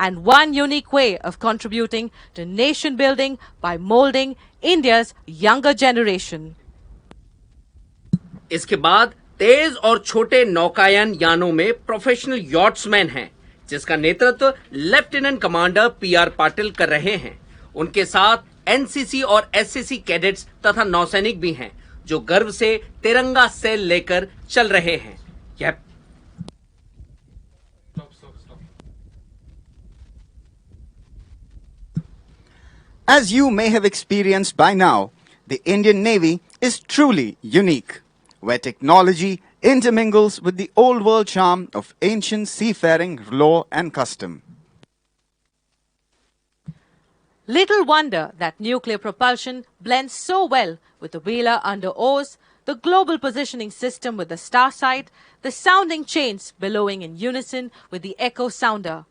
and one unique way of contributing to nation building by molding India's younger generation. इसके बाद तेज और छोटे नौकायन यानों में प्रोफेशनल यॉट्समैन हैं, जिसका नेतृत्व लेफ्टिनेंट कमांडर पीआर पाटिल कर रहे हैं। उनके साथ एनसीसी और एससीसी कैडेट्स तथा नौसैनिक भी हैं, जो गर्व से तिरंगा सेल लेकर चल रहे हैं। यह As you may have experienced by now, the Indian Navy is truly unique, where technology intermingles with the old world charm of ancient seafaring law and custom. Little wonder that nuclear propulsion blends so well with the wheeler under oars, the global positioning system with the star sight, the sounding chains billowing in unison with the echo sounder.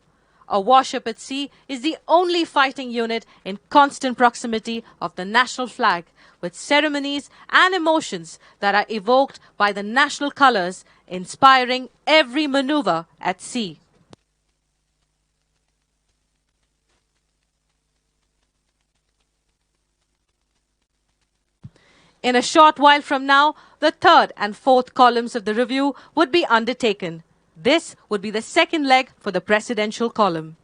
A warship at sea is the only fighting unit in constant proximity of the national flag, with ceremonies and emotions that are evoked by the national colors, inspiring every maneuver at sea. In a short while from now, the third and fourth columns of the review would be undertaken. This would be the second leg for the presidential column.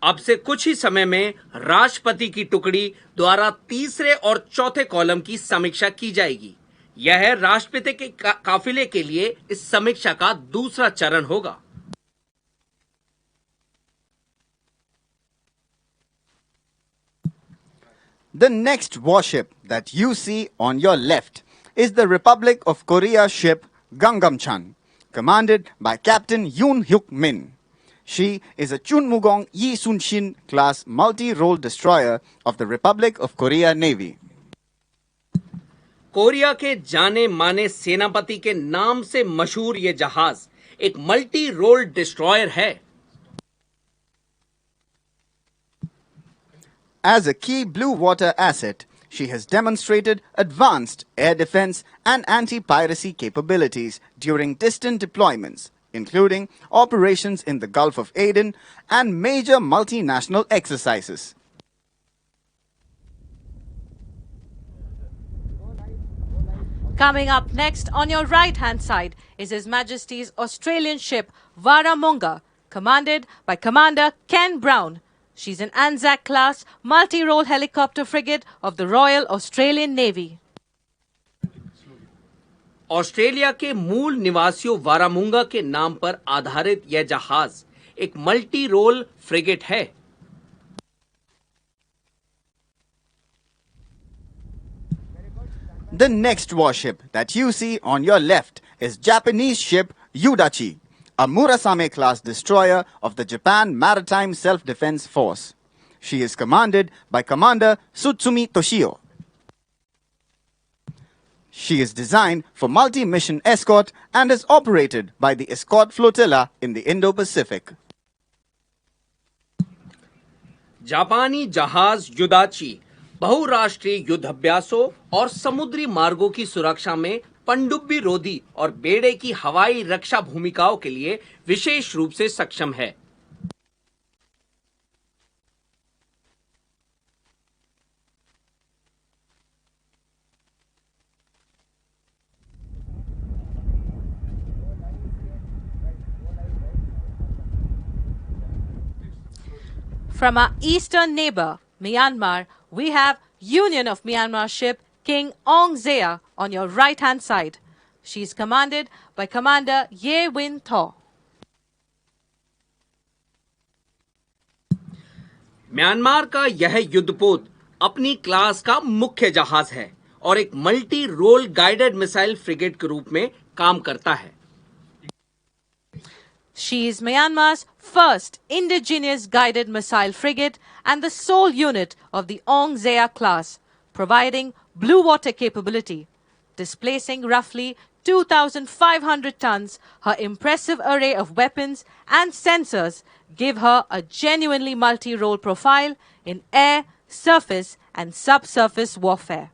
अब से कुछ ही समय में राष्ट्रपति की टुकड़ी द्वारा तीसरे और चौथे कॉलम की समीक्षा की जाएगी। यह राष्ट्रपति के काफिले के लिए इस समीक्षा का दूसरा चरण होगा। The next warship that you see on your left is the Republic of Korea ship Gangnam-chan, commanded by Captain Yoon Hyuk Min. She is a Chunmugong Yi Sun-shin class multi-role destroyer of the Republic of Korea Navy. Korea के जाने माने सेनापति के नाम से मशहूर ये जहाज एक मल्टी रोल डिस्ट्रॉयर है। As a key blue water asset, she has demonstrated advanced air defense and anti-piracy capabilities during distant deployments, including operations in the Gulf of Aden and major multinational exercises. Coming up next on your right-hand side is His Majesty's Australian ship Warramunga, commanded by Commander Ken Brown. She's an Anzac-class multi-role helicopter frigate of the Royal Australian Navy. Australia के मूल निवासियों वारामुंगा के नाम पर आधारित यह जहाज एक मल्टी रोल फ्रिगेट है। The next warship that you see on your left is Japanese ship Yudachi, a Murasame-class destroyer of the Japan Maritime Self-Defense Force. She is commanded by Commander Tsutsumi Toshio. She is designed for multi-mission escort and is operated by the Escort Flotilla in the Indo-Pacific. जापानी जहाज युदाची बहुराष्ट्रीय युद्धाभ्यासों और समुद्री मार्गों की सुरक्षा में पनडुब्बी रोधी और बेड़े की हवाई रक्षा भूमिकाओं के लिए विशेष रूप से सक्षम है। From our eastern neighbor, Myanmar, we have Union of Myanmar ship King Ong Zea on your right-hand side. She is commanded by Commander Ye Win Thaw. Myanmar का यह युद्धपोत अपनी क्लास का मुख्य जहाज है और एक multi role guided missile frigate के रूप में काम करता है। She is Myanmar's first indigenous guided missile frigate and the sole unit of the Ong Zea class, providing blue water capability. Displacing roughly 2,500 tons, her impressive array of weapons and sensors give her a genuinely multi-role profile in air, surface and subsurface warfare.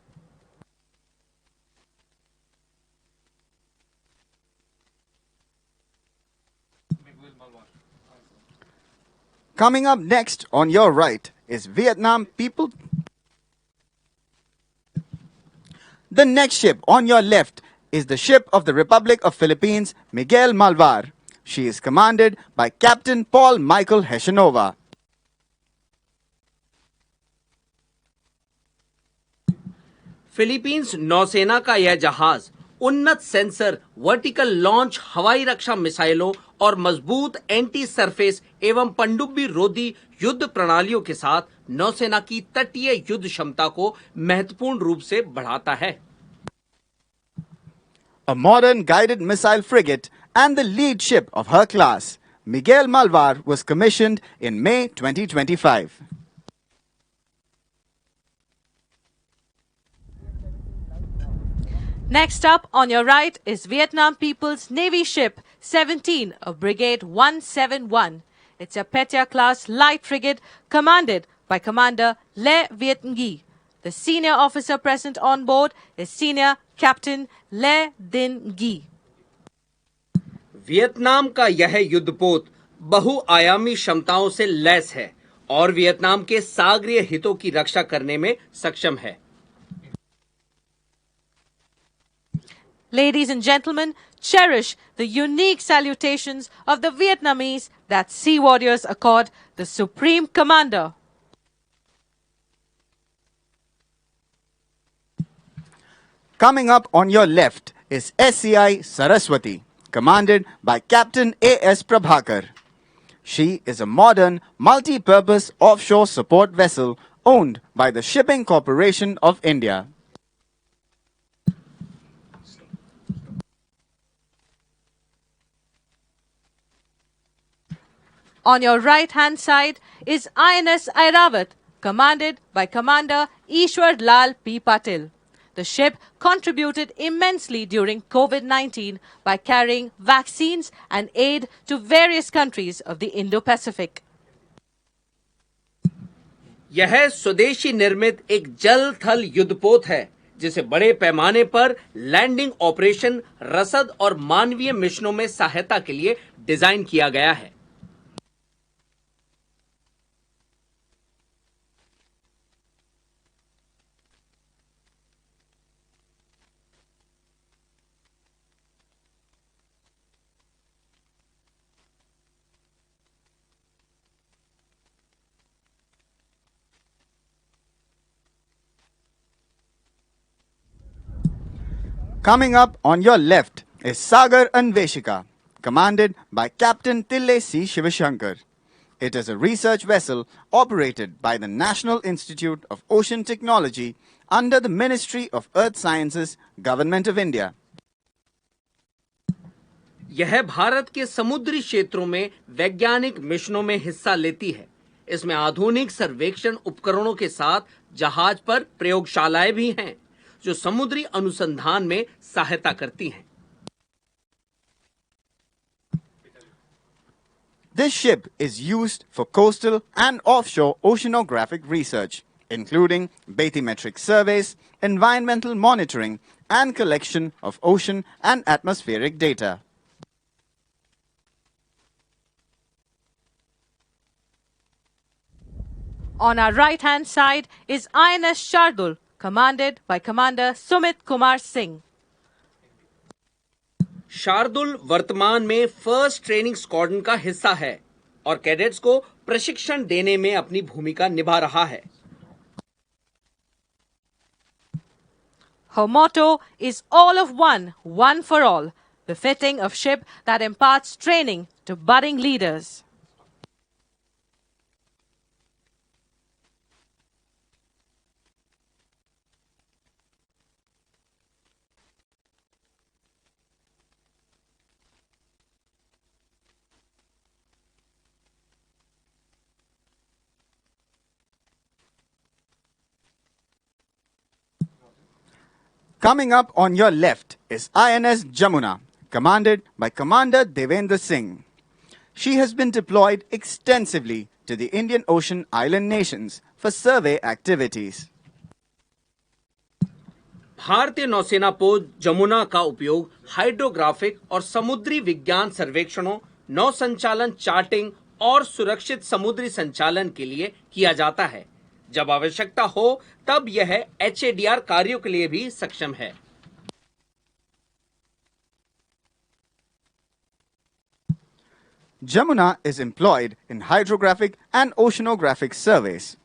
Coming up next on your right is Vietnam People. The next ship on your left is the ship of the Republic of Philippines, Miguel Malvar. She is commanded by Captain Paul Michael Heshenova. Philippines नौसेना का यह जहाज उन्नत sensor, vertical launch हवाई रक्षा मिसाइलों और मजबूत anti surface एवं पनडुब्बी रोधी युद्ध प्रणालियों के साथ नौसेना की तटीय युद्ध क्षमता को महत्वपूर्ण रूप से बढ़ाता है. A modern guided missile frigate and the lead ship of her class, Miguel Malvar was commissioned in May 2025. Next up on your right is Vietnam People's Navy ship 17 of Brigade 171. It's a Petya-class light frigate commanded by Commander Le Viet Nghi. The senior officer present on board is Senior Captain Le Din Nghi. Vietnam का यह युद्धपोत बहुआयामी क्षमताओं से लैस है और Vietnam के सागरीय हितों की रक्षा करने में सक्षम है. Ladies and gentlemen, cherish the unique salutations of the Vietnamese that sea warriors accord the Supreme Commander. Coming up on your left is SCI Saraswati, commanded by Captain A.S. Prabhakar. She is a modern, multi-purpose offshore support vessel owned by the Shipping Corporation of India. On your right-hand side is INS Airavat, commanded by Commander Ishwar Lal P. Patil. The ship contributed immensely during COVID-19 by carrying vaccines and aid to various countries of the Indo-Pacific. यह स्वदेशी निर्मित एक जल थल युद्धपोत है जिसे बड़े पैमाने पर लैंडिंग ऑपरेशन, रसद और मानवीय मिशनों में सहायता के लिए डिजाइन किया गया है. Coming up on your left is Sagar Anveshika, commanded by Captain Tille C. Shivashankar. It is a research vessel operated by the National Institute of Ocean Technology under the Ministry of Earth Sciences, Government of India. यह भारत के समुद्री क्षेत्रों में वैज्ञानिक मिशनों में हिस्सा लेती है. इसमें आधुनिक सर्वेक्षण उपकरणों के साथ जहाज पर प्रयोगशालाएं भी हैं जो समुद्री अनुसंधान में सहायता करती हैं. This ship is used for coastal and offshore oceanographic research, including bathymetric surveys, environmental monitoring, and collection of ocean and atmospheric data. On our right-hand side is INS Shardul, commanded by Commander Sumit Kumar Singh. Shardul वर्तमान में first training squadron का हिस्सा है और cadets को प्रशिक्षण देने में अपनी भूमिका निभा रहा है. Her motto is all of one, one for all, befitting of ship that imparts training to budding leaders. Coming up on your left is INS Jamuna, commanded by Commander Devendra Singh. She has been deployed extensively to the Indian Ocean island nations for survey activities. भारतीय नौसेना पोत जमुना का उपयोग hydrographic और समुद्री विज्ञान सर्वेक्षणों, नौ संचालन, चार्टिंग और सुरक्षित समुद्री संचालन के लिए किया जाता है। जब आवश्यकता हो तब यह HADR कार्यों के लिए भी सक्षम है। Jamuna is employed in hydrographic and oceanographic surveys.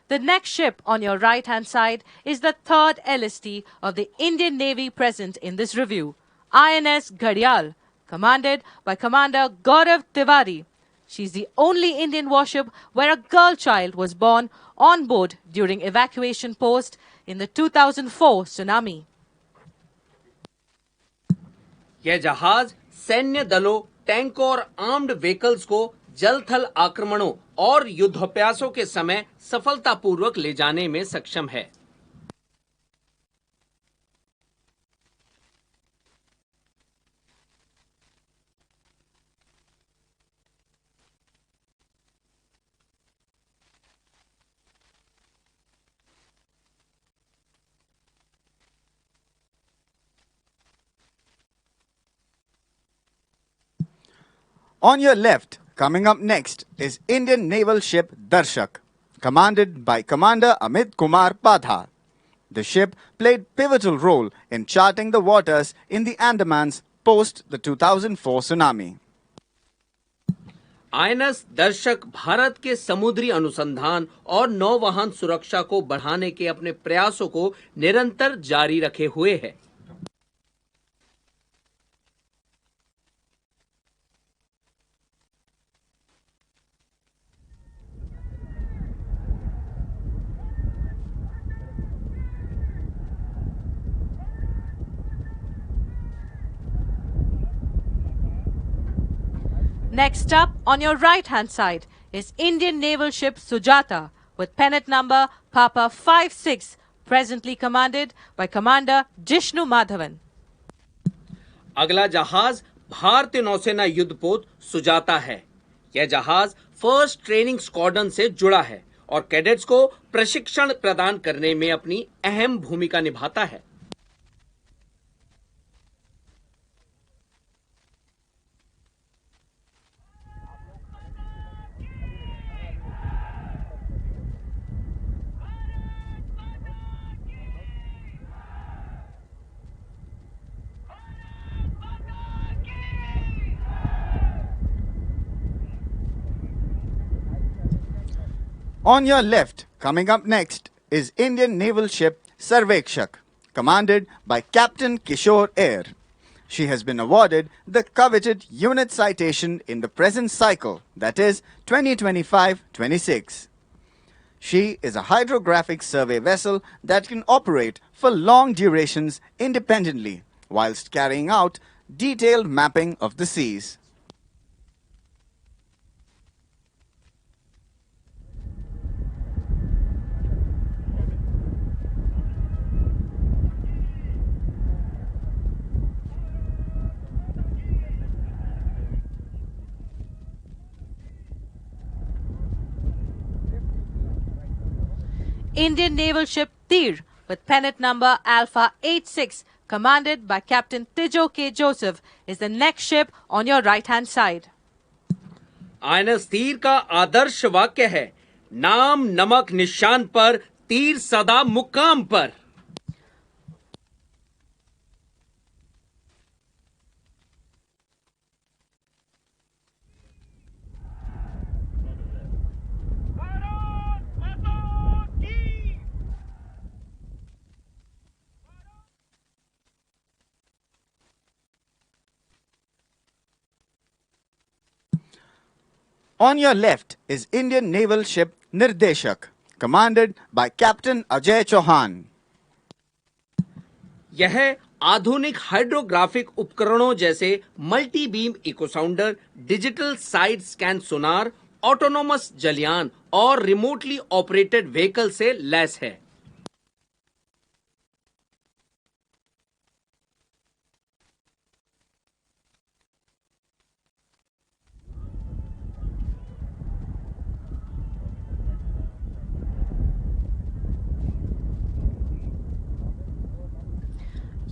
The next ship on your right-hand side is the third LST of the Indian Navy present in this review, INS Ghadial, commanded by Commander Gaurav Tiwari. She's the only Indian warship where a girl child was born on board during evacuation post in the 2004 tsunami. यह जहाज सैन्य दलों, टैंकों और armed vehicles को जल थल आक्रमणों और युद्धाभ्यासों के समय सफलतापूर्वक ले जाने में सक्षम है। On your left, coming up next, is Indian naval ship Darshak, commanded by Commander Amit Kumar Padha. The ship played pivotal role in charting the waters in the Andamans post the 2004 tsunami. INS दर्शक भारत के समुद्री अनुसंधान और नौवहन सुरक्षा को बढ़ाने के अपने प्रयासों को निरंतर जारी रखे हुए है। Next up, on your right-hand side, is Indian naval ship Sujata with pennant number Papa 56, presently commanded by Commander Jishnu Madhavan. अगला जहाज भारतीय नौसेना युद्धपोत सुजाता है। यह जहाज फर्स्ट ट्रेनिंग स्क्वाड्रन से जुड़ा है और कैडेट्स को प्रशिक्षण प्रदान करने में अपनी अहम भूमिका निभाता है। On your left, coming up next, is Indian naval ship Sarvekshak, commanded by Captain Kishore Air. She has been awarded the coveted unit citation in the present cycle, that is 2025-26. She is a hydrographic survey vessel that can operate for long durations independently whilst carrying out detailed mapping of the seas. Indian naval ship Tir with pennant number Alpha 86, commanded by Captain Tijo K. Joseph, is the next ship on your right-hand side. INS तीर का आदर्श वाक्य है, नाम नमक निशान पर, तीर सदा मुकाम पर। On your left is Indian naval ship Nirdeshak, commanded by Captain Ajay Chauhan. यह आधुनिक हाइड्रोग्राफिक उपकरणों जैसे multi beam echo sounder, digital side scan sonar, autonomous जलयान और रिमोटली ऑपरेटेड व्हीकल से लैस है।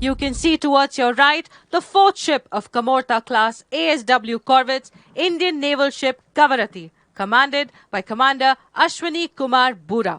You can see towards your right the fourth ship of Kamorta class ASW corvettes, Indian naval ship Kavarati, commanded by Commander Ashwani Kumar Bura.